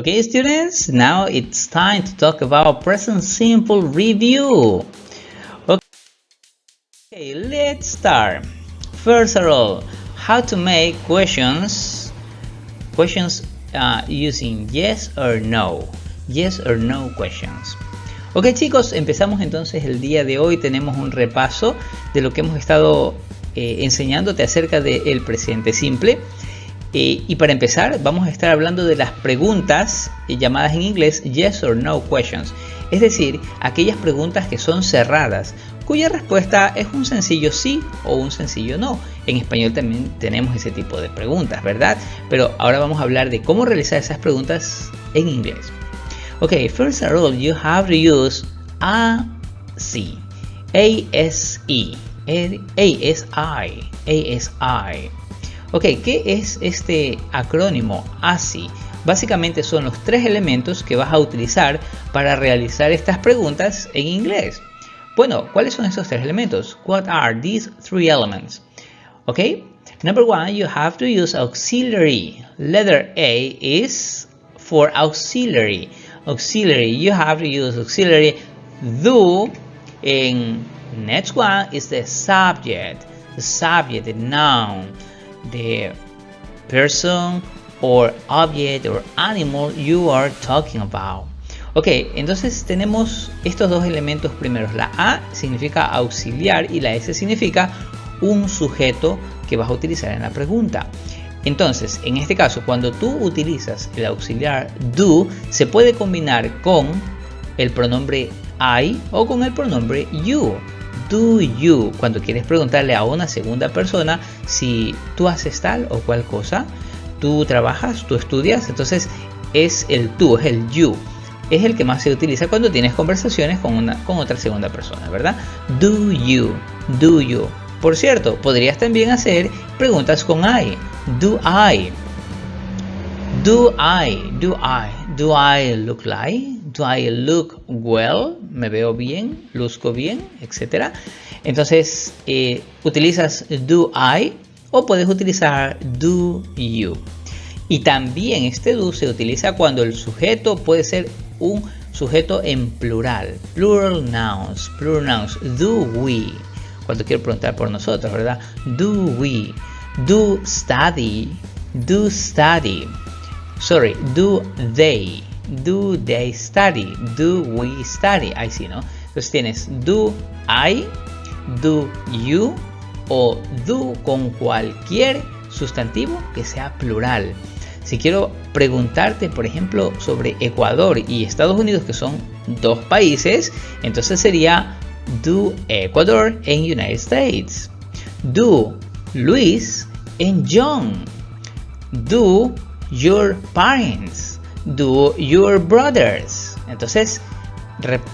Okay, students, now it's time to talk about present simple review. Okay, let's start. First of all, how to make questions using yes or no questions. Ok, chicos, empezamos entonces el día de hoy. Tenemos un repaso de lo que hemos estado enseñándote acerca del presente simple. Y para empezar, vamos a estar hablando de las preguntas llamadas en inglés yes or no questions. Es decir, aquellas preguntas que son cerradas, cuya respuesta es un sencillo sí o un sencillo no. En español también tenemos ese tipo de preguntas, ¿verdad? Pero ahora vamos a hablar de cómo realizar esas preguntas en inglés. Ok, first of all, you have to use ASI. A-S-I. A-S-I. Ok, ¿qué es este acrónimo ASI? Básicamente son los tres elementos que vas a utilizar para realizar estas preguntas en inglés. Bueno, ¿cuáles son esos tres elementos? What are these three elements? Ok, number one, you have to use auxiliary. Letter A is for auxiliary. Auxiliary, you have to use auxiliary. Do, and next one is the subject. The subject, the noun. The person or object or animal you are talking about. Ok, entonces tenemos estos dos elementos primeros. La A significa auxiliar y la S significa un sujeto que vas a utilizar en la pregunta. Entonces, en este caso, cuando tú utilizas el auxiliar do, se puede combinar con el pronombre I o con el pronombre you. Do you, cuando quieres preguntarle a una segunda persona si tú haces tal o cual cosa, tú trabajas, tú estudias, entonces es el tú, es el you. Es el que más se utiliza cuando tienes conversaciones con otra segunda persona, ¿verdad? Do you. Por cierto, podrías también hacer preguntas con I. Do I look like? Do I look well? ¿Me veo bien? ¿Luzco bien? Etcétera. Entonces, utilizas do I o puedes utilizar do you. Y también este do se utiliza cuando el sujeto puede ser un sujeto en plural. Plural nouns. Do we. Cuando quiero preguntar por nosotros, ¿verdad? Do we. Do study. Do they. Do they study? Do we study? Ahí sí, ¿no? Entonces tienes do I, do you o do con cualquier sustantivo que sea plural. Si quiero preguntarte, por ejemplo, sobre Ecuador y Estados Unidos, que son dos países, entonces sería do Ecuador and United States. Do Luis and John. Do your parents. Do your brothers. Entonces,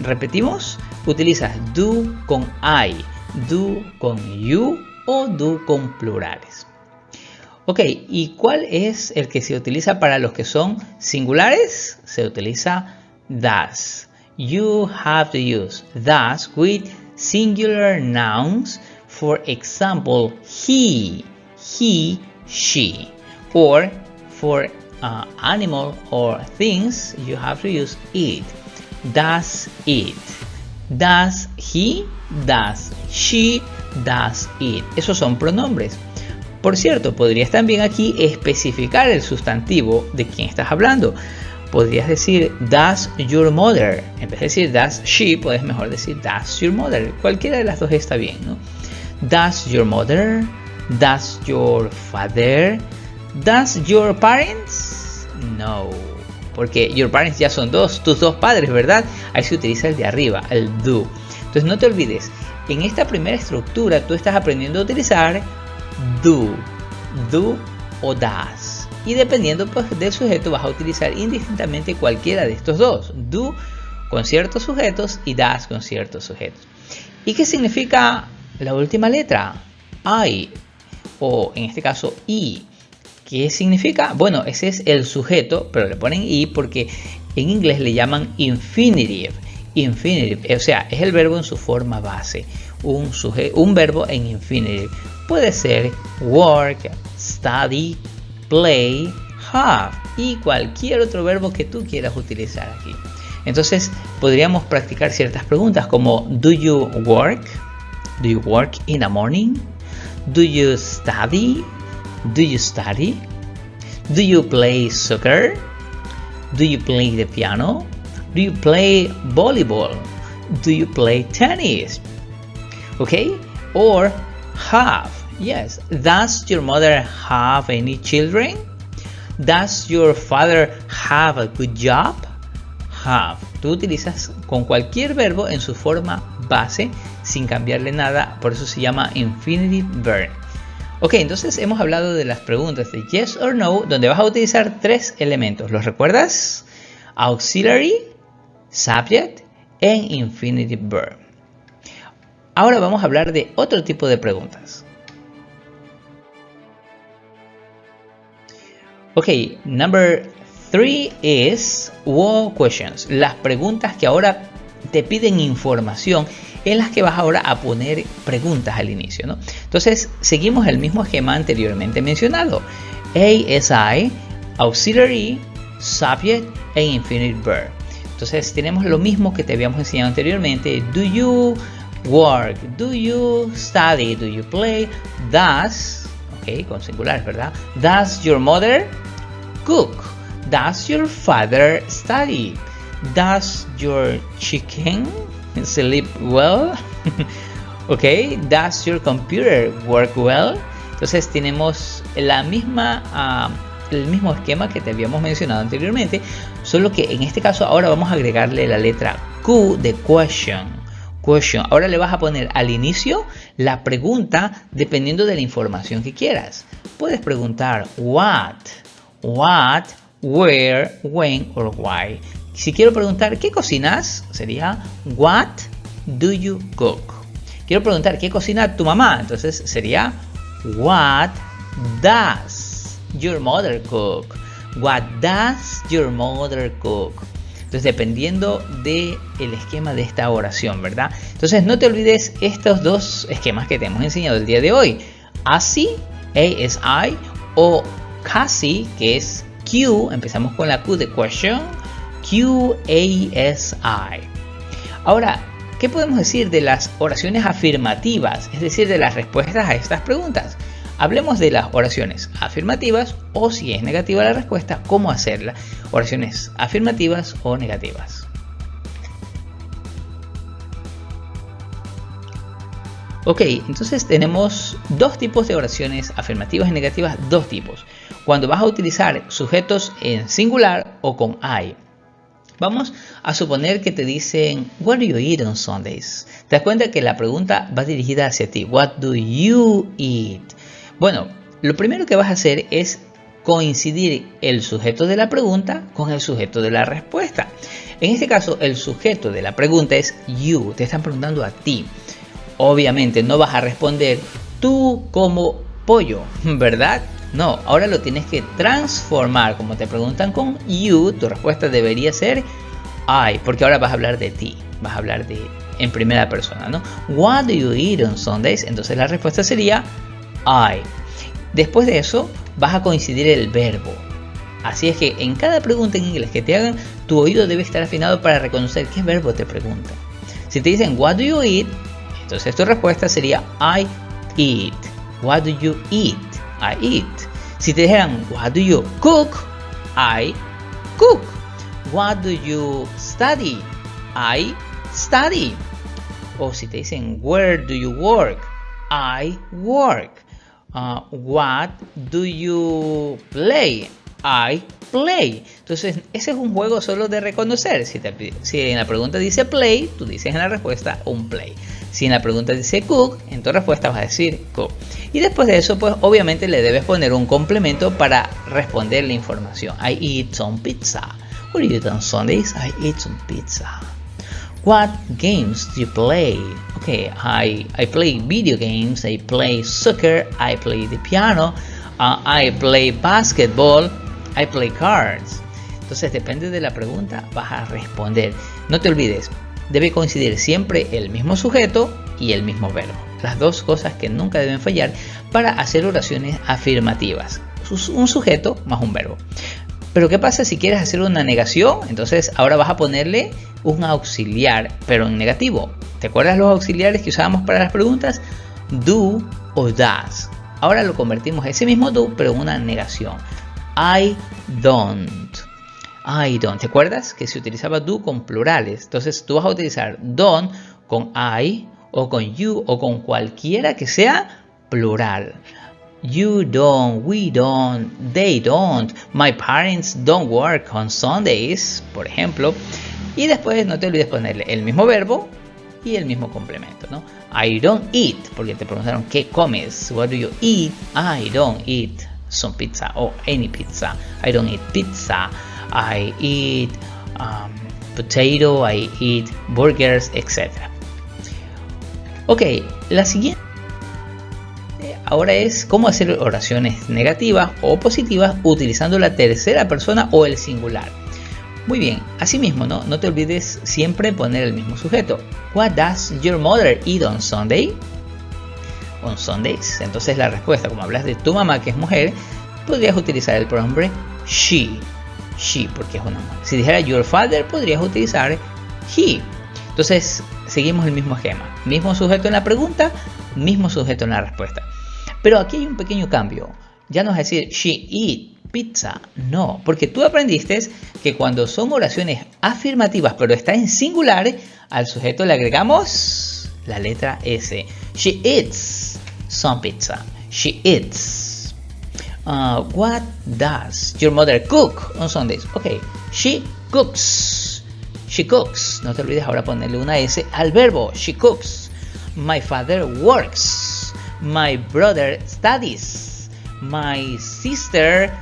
repetimos, utilizas do con I, do con you o do con plurales. Ok, ¿y cuál es el que se utiliza para los que son singulares? Se utiliza does. You have to use does with singular nouns. For example, he, she. Or for animal or things, you have to use it. Does it. Does he, does she, does it. Esos son pronombres. Por cierto, podrías también aquí especificar el sustantivo de quién estás hablando. Podrías decir does your mother. En vez de decir does she, puedes mejor decir does your mother. Cualquiera de las dos está bien, ¿no? Does your mother, does your father, does your parents? No, porque your parents ya son tus dos padres, ¿verdad? Ahí se utiliza el de arriba, el do. Entonces no te olvides, en esta primera estructura tú estás aprendiendo a utilizar do o does. Y dependiendo pues, del sujeto vas a utilizar indistintamente cualquiera de estos dos. Do con ciertos sujetos y does con ciertos sujetos. ¿Y qué significa la última letra? I, o en este caso I. ¿Qué significa? Bueno, ese es el sujeto, pero le ponen I porque en inglés le llaman infinitive. Infinitive, o sea, es el verbo en su forma base. Un verbo en infinitive. Puede ser work, study, play, have y cualquier otro verbo que tú quieras utilizar aquí. Entonces podríamos practicar ciertas preguntas como do you work? Do you work in the morning? Do you study? Do you study? Do you play soccer? Do you play the piano? Do you play volleyball? Do you play tennis? Okay? Or have. Yes. Does your mother have any children? Does your father have a good job? Have. Tú utilizas con cualquier verbo en su forma base sin cambiarle nada, por eso se llama infinitive verb. Ok, entonces hemos hablado de las preguntas de yes or no, donde vas a utilizar tres elementos. ¿Los recuerdas? Auxiliary, subject and infinitive verb. Ahora vamos a hablar de otro tipo de preguntas. Ok, number 3 is what questions. Las preguntas que ahora te piden información en las que vas ahora a poner preguntas al inicio, ¿no? Entonces seguimos el mismo esquema anteriormente mencionado. ASI, auxiliary, subject e infinitive verb. Entonces tenemos lo mismo que te habíamos enseñado anteriormente. Do you work? Do you study? Do you play? Does, ok, con singulares, ¿verdad? Does your mother cook? Does your father study? Does your chicken sleep well? Okay, does your computer work well? Entonces tenemos la misma, el mismo esquema que te habíamos mencionado anteriormente, solo que en este caso ahora vamos a agregarle la letra Q de question. Ahora le vas a poner al inicio la pregunta dependiendo de la información que quieras. Puedes preguntar what, where, when or why. Si quiero preguntar ¿qué cocinas? Sería what do you cook? Quiero preguntar ¿qué cocina tu mamá? Entonces sería what does your mother cook? What does your mother cook? Entonces dependiendo del esquema de esta oración, ¿verdad? Entonces no te olvides estos dos esquemas que te hemos enseñado el día de hoy. ASI, ASI o CASI, que es Q, empezamos con la Q de question, QASI. Ahora, ¿qué podemos decir de las oraciones afirmativas? Es decir, de las respuestas a estas preguntas. Hablemos de las oraciones afirmativas o si es negativa la respuesta, cómo hacerla. Oraciones afirmativas o negativas. Ok, entonces tenemos dos tipos de oraciones afirmativas y negativas, dos tipos. Cuando vas a utilizar sujetos en singular o con I. Vamos a suponer que te dicen what do you eat on Sundays. Te das cuenta que la pregunta va dirigida hacia ti. What do you eat? Bueno, lo primero que vas a hacer es coincidir el sujeto de la pregunta con el sujeto de la respuesta. En este caso, el sujeto de la pregunta es you. Te están preguntando a ti. Obviamente no vas a responder tú como pollo, ¿verdad? No, ahora lo tienes que transformar. Como te preguntan con you, tu respuesta debería ser I, porque ahora vas a hablar de ti, vas a hablar de en primera persona, ¿no? What do you eat on Sundays? Entonces la respuesta sería I. Después de eso vas a coincidir el verbo. Así es que en cada pregunta en inglés que te hagan, tu oído debe estar afinado para reconocer qué verbo te preguntan. Si te dicen what do you eat, entonces tu respuesta sería I eat. What do you eat? I eat. Si te dijeran what do you cook? I cook. What do you study? I study. O si te dicen where do you work? I work. What do you play? I play. Entonces ese es un juego solo de reconocer. Si en la pregunta dice play, tú dices en la respuesta un play. Si en la pregunta dice cook, en tu respuesta vas a decir cook. Y después de eso, pues obviamente le debes poner un complemento para responder la información. I eat some pizza. What do you eat on Sundays? I eat some pizza. What games do you play? Okay, I play video games. I play soccer. I play the piano. I play basketball. I play cards. Entonces depende de la pregunta, vas a responder. No te olvides. Debe coincidir siempre el mismo sujeto y el mismo verbo. Las dos cosas que nunca deben fallar para hacer oraciones afirmativas. un sujeto más un verbo. Pero ¿qué pasa si quieres hacer una negación? Entonces ahora vas a ponerle un auxiliar, pero en negativo. ¿Te acuerdas los auxiliares que usábamos para las preguntas? Do o does. Ahora lo convertimos ese mismo do, pero en una negación. I don't. I don't. ¿Te acuerdas que se utilizaba do con plurales? Entonces tú vas a utilizar don't con I o con you o con cualquiera que sea plural. You don't, we don't, they don't, my parents don't work on Sundays, por ejemplo. Y después no te olvides ponerle el mismo verbo y el mismo complemento, ¿no? I don't eat, porque te preguntaron ¿qué comes? What do you eat? I don't eat some pizza o any pizza. I don't eat pizza. I eat potato, I eat burgers, etc. Ok, la siguiente ahora es cómo hacer oraciones negativas o positivas utilizando la tercera persona o el singular. Muy bien, asimismo, no te olvides siempre poner el mismo sujeto. What does your mother eat on Sunday? On Sundays. Entonces la respuesta, como hablas de tu mamá que es mujer, podrías utilizar el pronombre she. She, porque es una mujer. Si dijera your father, podrías utilizar he. Entonces seguimos el mismo esquema. Mismo sujeto en la pregunta, mismo sujeto en la respuesta. Pero aquí hay un pequeño cambio. Ya no es decir she eat pizza. No, porque tú aprendiste que cuando son oraciones afirmativas pero está en singular, al sujeto le agregamos la letra S. She eats some pizza. She eats. What does your mother cook on Sundays? Ok, she cooks. She cooks. No te olvides ahora ponerle una S al verbo. She cooks. My father works. My brother studies. My sister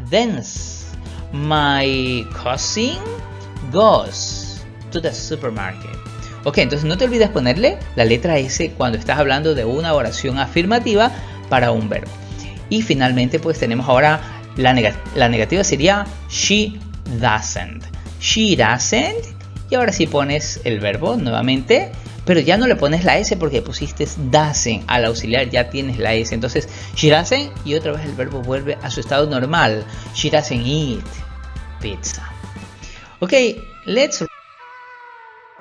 dances. My cousin goes to the supermarket. Ok, entonces no te olvides ponerle la letra S cuando estás hablando de una oración afirmativa para un verbo. Y finalmente pues tenemos ahora la negativa sería she doesn't. She doesn't. Y ahora sí pones el verbo nuevamente. Pero ya no le pones la S porque pusiste doesn't al auxiliar, ya tienes la S. Entonces, she doesn't y otra vez el verbo vuelve a su estado normal. She doesn't eat pizza. Ok, let's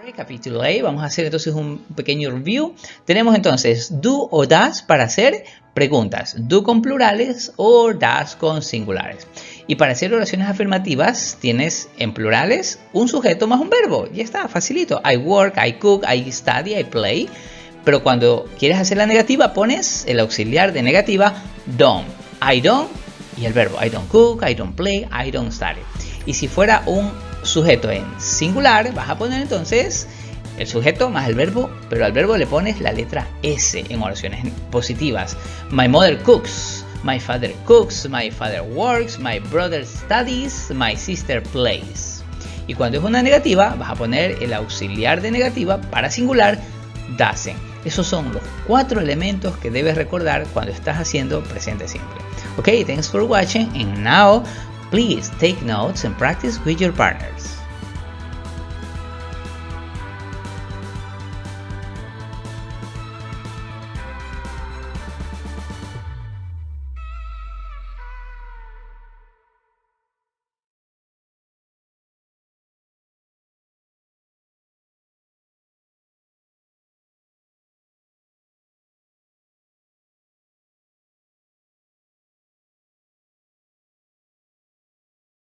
recapitulate. Vamos a hacer entonces un pequeño review. Tenemos entonces do o does para hacer preguntas. Do con plurales o does con singulares. Y para hacer oraciones afirmativas tienes en plurales un sujeto más un verbo. Ya está, facilito. I work, I cook, I study, I play. Pero cuando quieres hacer la negativa pones el auxiliar de negativa don't. I don't y el verbo. I don't cook, I don't play, I don't study. Y si fuera un sujeto en singular vas a poner entonces el sujeto más el verbo, pero al verbo le pones la letra S en oraciones positivas. My mother cooks. My father cooks, my father works, my brother studies, my sister plays. Y cuando es una negativa, vas a poner el auxiliar de negativa para singular, doesn't. Esos son los 4 elementos que debes recordar cuando estás haciendo presente simple. Okay, thanks for watching, and now please take notes and practice with your partners.